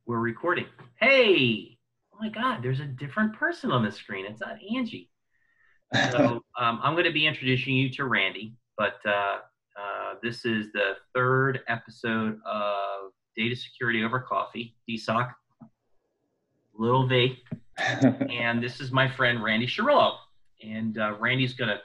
We're recording. Hey, oh my God, there's a different person on the screen. It's not Angie. So I'm going to be introducing you to Randy, but this is the third episode of Data Security Over Coffee, DSOC, little V. And this is my friend Randy Sciarrillo. And Randy's going to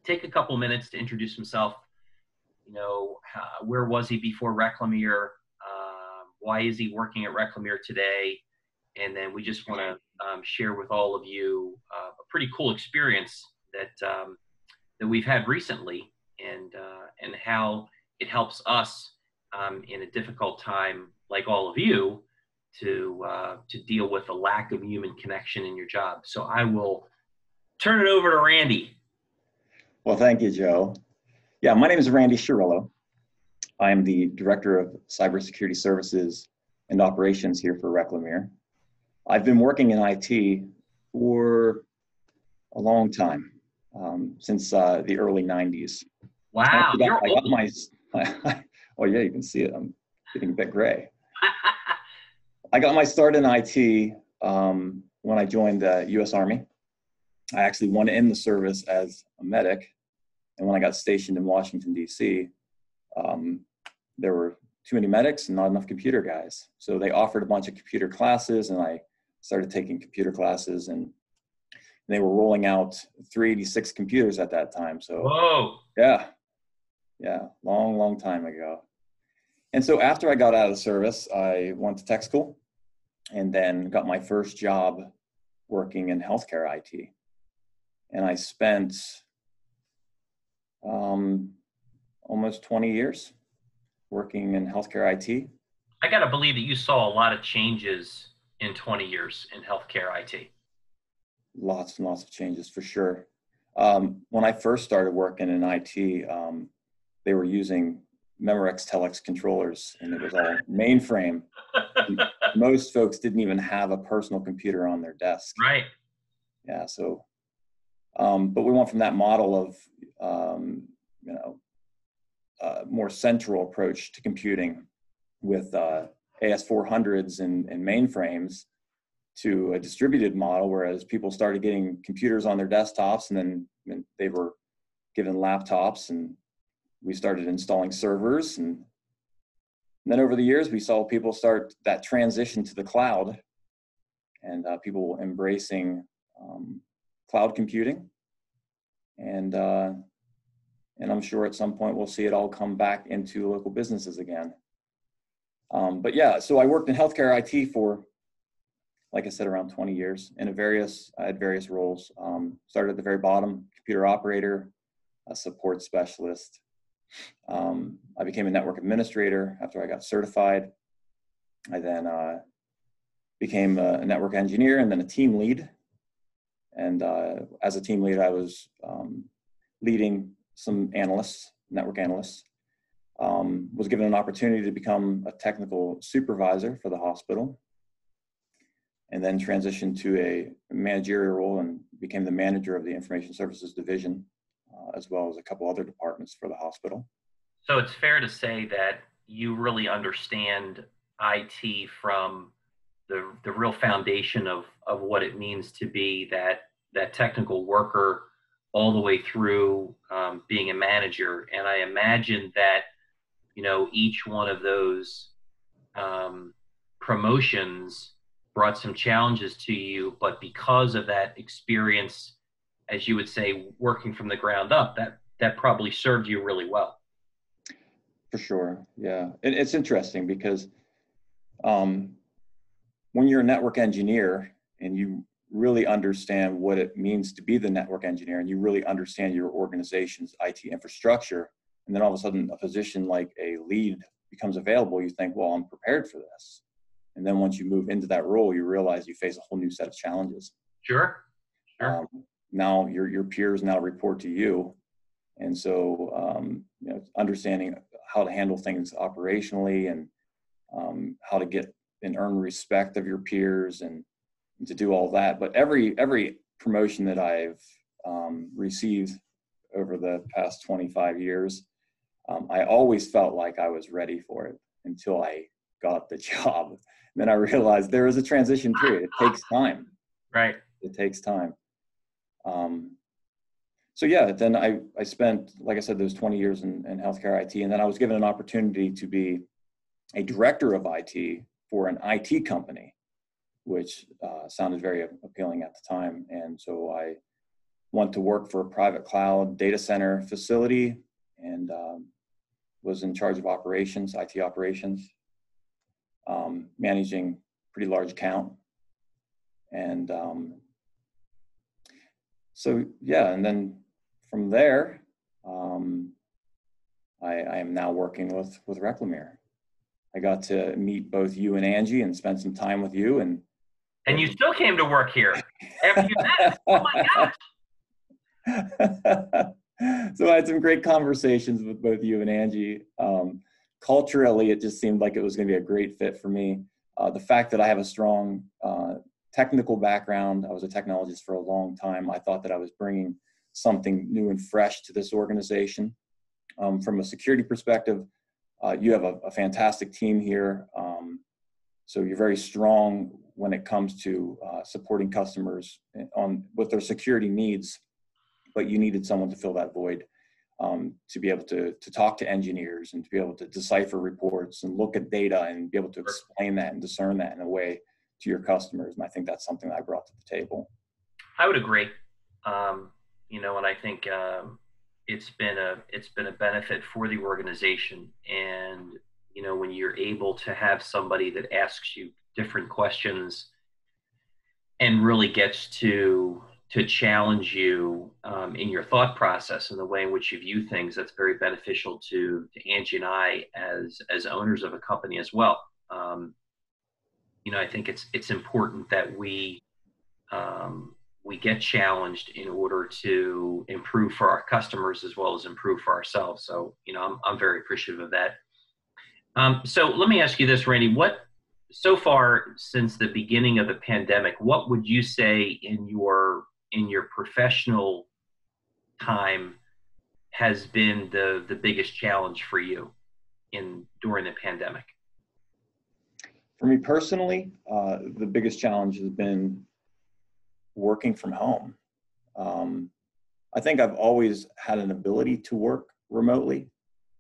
take a couple minutes to introduce himself. Where was he before Reclamere? Why is he working at Reclamere today? And then we just want to share with all of you a pretty cool experience that we've had recently, and how it helps us in a difficult time, like all of you, to deal with the lack of human connection in your job. So I will turn it over to Randy. Well, thank you, Joe. Yeah, my name is Randy Sciarrillo. I'm the Director of Cybersecurity Services and Operations here for Reclamere. I've been working in IT for a long time, since the early 90s. Wow, you're I got old. my, oh yeah, you can see it. I'm getting a bit gray. I got my start in IT when I joined the U.S. Army. I actually went in the service as a medic, and when I got stationed in Washington, D.C., there were too many medics and not enough computer guys. So they offered a bunch of computer classes, and I started taking computer classes, and they were rolling out 386 computers at that time. So Whoa. yeah, long time ago. And so after I got out of the service, I went to tech school and then got my first job working in healthcare IT. And I spent almost 20 years working in healthcare IT. I got to believe that you saw a lot of changes in 20 years in healthcare IT. Lots and lots of changes for sure. When I first started working in IT, they were using Memorex Telex controllers, and it was all mainframe. Most folks didn't even have a personal computer on their desk. Right. Yeah, so, but we went from that model of, more central approach to computing with AS400s and mainframes to a distributed model, whereas people started getting computers on their desktops, and then they were given laptops, and we started installing servers. And then over the years, we saw people start that transition to the cloud, and people embracing cloud computing. And I'm sure at some point we'll see it all come back into local businesses again. But yeah, so I worked in healthcare IT for, like I said, around 20 years I had various roles. Started at the very bottom, computer operator, a support specialist. I became a network administrator after I got certified. I then became a network engineer and then a team lead. And as a team lead, I was leading some analysts, network analysts. Was given an opportunity to become a technical supervisor for the hospital, and then transitioned to a managerial role and became the manager of the information services division, as well as a couple other departments for the hospital. So it's fair to say that you really understand IT from the real foundation of what it means to be that technical worker all the way through being a manager. And I imagine that, each one of those promotions brought some challenges to you, but because of that experience, as you would say, working from the ground up, that probably served you really well. For sure, yeah. It's interesting because when you're a network engineer and you really understand what it means to be the network engineer, and you really understand your organization's IT infrastructure, and then all of a sudden a position like a lead becomes available, you think, well, I'm prepared for this. And then once you move into that role, you realize you face a whole new set of challenges. Sure. Now your peers now report to you. And so, understanding how to handle things operationally, and how to get and earn respect of your peers, and to do all that. But every promotion that I've received over the past 25 years, I always felt like I was ready for it until I got the job. And then I realized there is a transition period. It takes time. Right. It takes time. So yeah, then I spent, like I said, those 20 years in healthcare IT, and then I was given an opportunity to be a director of IT for an IT company, which sounded very appealing at the time. And so I went to work for a private cloud data center facility, and was in charge of operations, IT operations, managing pretty large account. And so, yeah, and then from there, I am now working with Reclamere. I got to meet both you and Angie and spend some time with you. And you still came to work here after you met. Oh my gosh. So I had some great conversations with both you and Angie. Culturally, it just seemed like it was going to be a great fit for me. The fact that I have a strong technical background, I was a technologist for a long time. I thought that I was bringing something new and fresh to this organization. From a security perspective, you have a fantastic team here. So you're very strong when it comes to supporting customers with their security needs, but you needed someone to fill that void, to be able to talk to engineers and to be able to decipher reports and look at data and be able to explain that and discern that in a way to your customers. And I think that's something that I brought to the table. I would agree. And I think it's been a benefit for the organization. And when you're able to have somebody that asks you different questions and really gets to challenge you in your thought process and the way in which you view things, that's very beneficial to Angie and I as owners of a company as well. I think it's important that we get challenged in order to improve for our customers as well as improve for ourselves. So, I'm very appreciative of that. So let me ask you this, Randy, so far since the beginning of the pandemic, what would you say in your professional time has been the biggest challenge for you during the pandemic? For me personally, the biggest challenge has been working from home. I think I've always had an ability to work remotely.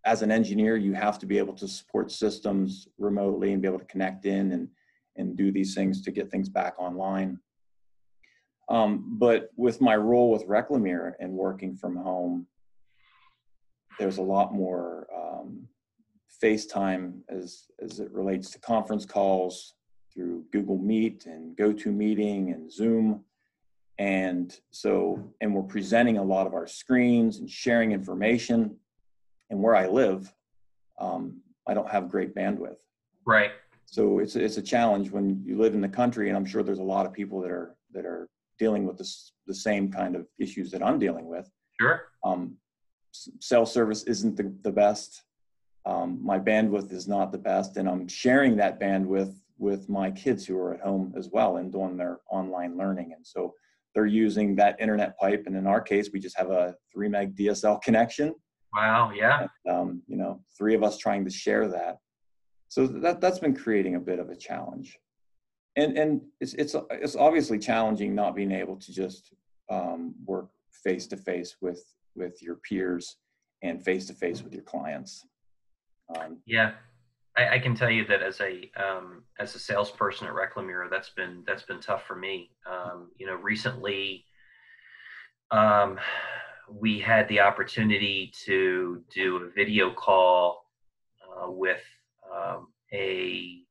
As an engineer, you have to be able to support systems remotely and be able to connect in and do these things to get things back online. But with my role with Reclamere and working from home, there's a lot more FaceTime as it relates to conference calls through Google Meet and GoToMeeting and Zoom. And we're presenting a lot of our screens and sharing information. And where I live, I don't have great bandwidth. Right. So it's a challenge when you live in the country, and I'm sure there's a lot of people that are dealing with the same kind of issues that I'm dealing with. Sure. Cell service isn't the best. My bandwidth is not the best, and I'm sharing that bandwidth with my kids who are at home as well and doing their online learning. And so they're using that internet pipe, and in our case, we just have a 3 meg DSL connection. Wow. Yeah. And, 3 of us trying to share that. So that's been creating a bit of a challenge. And it's obviously challenging not being able to just work face to face with your peers and face to face with your clients. Yeah, I can tell you that as a salesperson at Reclamere, that's been tough for me. Recently, we had the opportunity to do a video call with a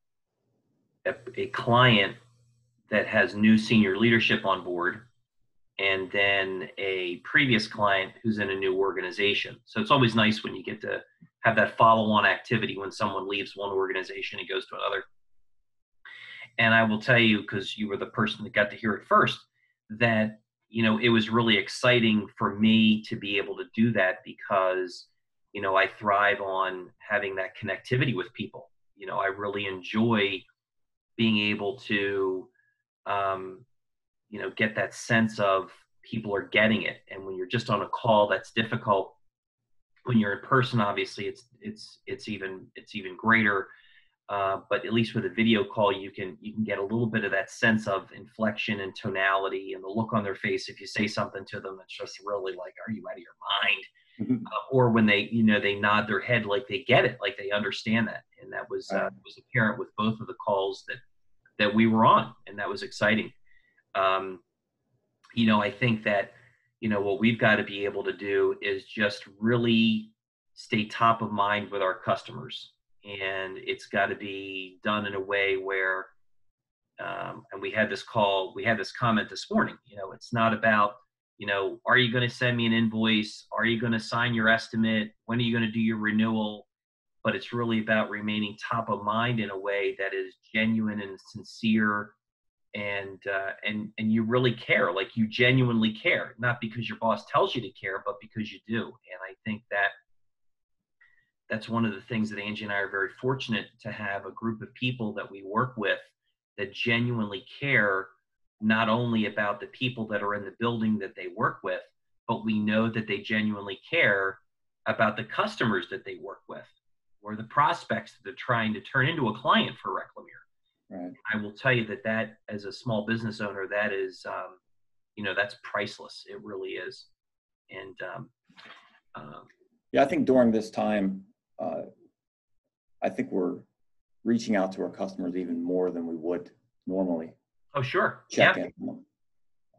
client that has new senior leadership on board, and then a previous client who's in a new organization. So it's always nice when you get to have that follow-on activity when someone leaves one organization and goes to another. And I will tell you, because you were the person that got to hear it first, that it was really exciting for me to be able to do that because I thrive on having that connectivity with people. I really enjoy being able to get that sense of people are getting it. And when you're just on a call, that's difficult. When you're in person, obviously it's even greater. but at least with a video call, you can get a little bit of that sense of inflection and tonality and the look on their face if you say something to them that's just really like, "Are you out of your mind?" Mhm. Or when they they nod their head like they get it, like they understand that. And that Right. was apparent with both of the calls that we were on, and that was exciting. Um, I think that, what we've got to be able to do is just really stay top of mind with our customers. And it's got to be done in a way where, and we had this comment this morning, it's not about, are you going to send me an invoice? Are you going to sign your estimate? When are you going to do your renewal? But it's really about remaining top of mind in a way that is genuine and sincere, and you really care, like you genuinely care, not because your boss tells you to care, but because you do. And I think that that's one of the things that Angie and I are very fortunate to have, a group of people that we work with that genuinely care, not only about the people that are in the building that they work with, but we know that they genuinely care about the customers that they work with, or the prospects that they're trying to turn into a client for Reclamere. Right. I will tell you that as a small business owner, that is, that's priceless. It really is. And um, Yeah, I think during this time, uh, I think we're reaching out to our customers even more than we would normally. oh, sure. Yeah. Check in on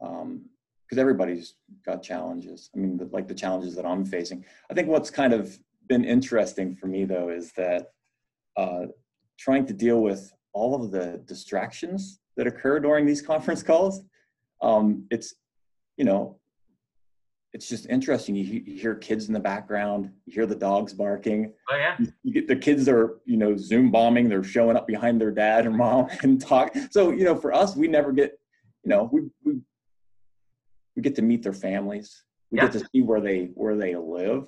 them. Because everybody's got challenges. I mean, like the challenges that I'm facing. I think what's kind of been interesting for me, though, is that trying to deal with all of the distractions that occur during these conference calls. It's, you know, it's just interesting. You hear kids in the background, you hear the dogs barking. Oh, yeah. You get the kids are, Zoom bombing. They're showing up behind their dad or mom and talk. So, for us, we never get, we get to meet their families. We Yeah. get to see where they live,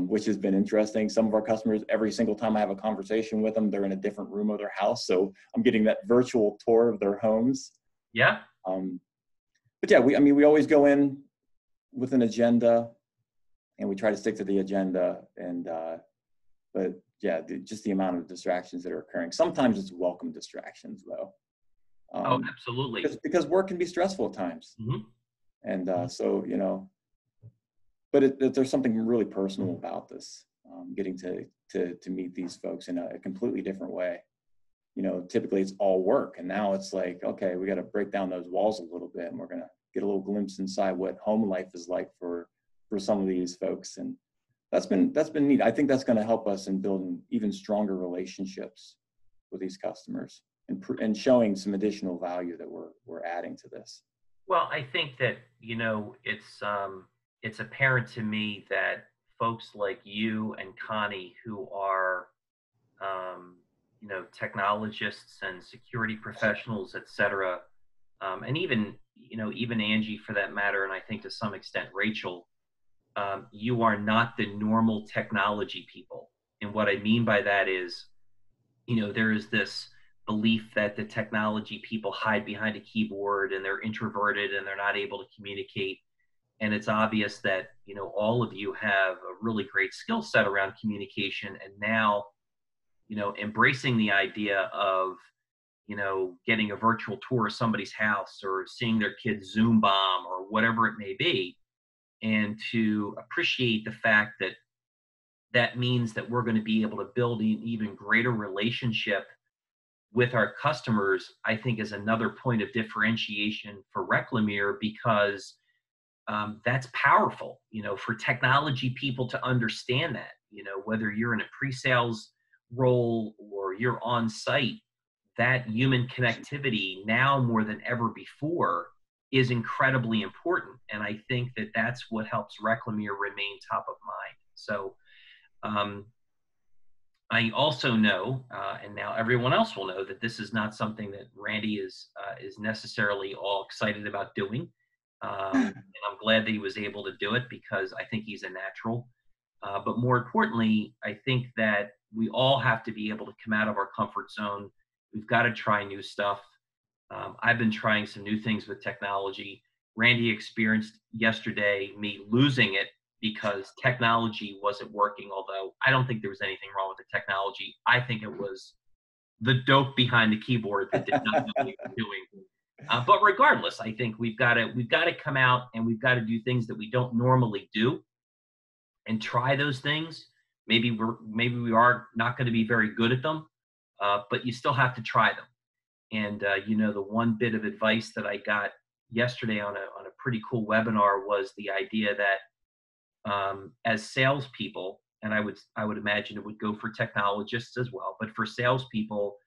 which has been interesting. Some of our customers, every single time I have a conversation with them, they're in a different room of their house. So I'm getting that virtual tour of their homes. Yeah. But yeah, we always go in with an agenda, and we try to stick to the agenda. And but yeah, just the amount of distractions that are occurring. Sometimes it's welcome distractions, though. Oh, absolutely. Because work can be stressful at times. Mm-hmm. And so, but there's something really personal about this, getting to meet these folks in a completely different way. Typically it's all work, and now it's like, okay, we got to break down those walls a little bit, and we're going to get a little glimpse inside what home life is like for some of these folks. And that's been neat. I think that's going to help us in building even stronger relationships with these customers, and showing some additional value that we're adding to this. Well, I think that, it's apparent to me that folks like you and Connie, who are, technologists and security professionals, et cetera, and even Angie for that matter, and I think to some extent Rachel, you are not the normal technology people. And what I mean by that is, there is this belief that the technology people hide behind a keyboard and they're introverted and they're not able to communicate. And it's obvious that, all of you have a really great skill set around communication. And now, embracing the idea of, getting a virtual tour of somebody's house or seeing their kids Zoom bomb or whatever it may be, and to appreciate the fact that that means that we're going to be able to build an even greater relationship with our customers, I think is another point of differentiation for Reclamere, because that's powerful, for technology people to understand that, whether you're in a pre-sales role or you're on site, that human connectivity now more than ever before is incredibly important. And I think that that's what helps Reclamere remain top of mind. So I also know, and now everyone else will know, that this is not something that Randy is necessarily all excited about doing. And I'm glad that he was able to do it, because I think he's a natural. But more importantly, I think that we all have to be able to come out of our comfort zone. We've got to try new stuff. I've been trying some new things with technology. Randy experienced yesterday me losing it because technology wasn't working, although I don't think there was anything wrong with the technology. I think it was the dope behind the keyboard that did not know what he was doing. But regardless, I think we've got to come out and we've got to do things that we don't normally do and try those things. Maybe we are not going to be very good at them, but you still have to try them. And the one bit of advice that I got yesterday on a pretty cool webinar was the idea that as salespeople, and I would imagine it would go for technologists as well, but for salespeople,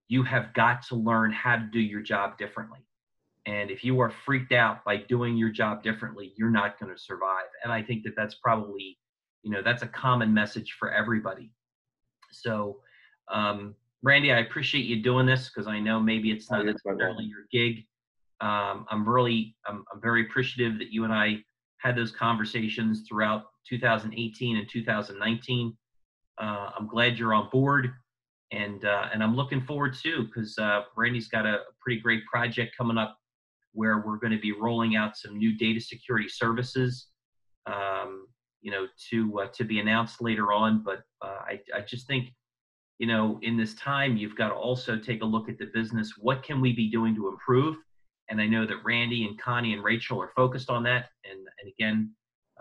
you have got to learn how to do your job differently. And if you are freaked out by doing your job differently, you're not going to survive. And I think that that's probably, that's a common message for everybody. So, Randy, I appreciate you doing this because I know maybe it's not necessarily your gig. I'm very appreciative that you and I had those conversations throughout 2018 and 2019. I'm glad you're on board. And I'm looking forward to, because Randy's got a pretty great project coming up where we're going to be rolling out some new data security services, to be announced later on. But I just think, in this time, you've got to also take a look at the business. What can we be doing to improve? And I know that Randy and Connie and Rachel are focused on that. And again,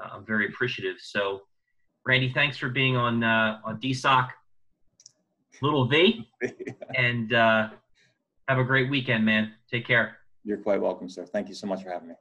I'm very appreciative. So, Randy, thanks for being on DSOC Little V, and have a great weekend, man. Take care. You're quite welcome, sir. Thank you so much for having me.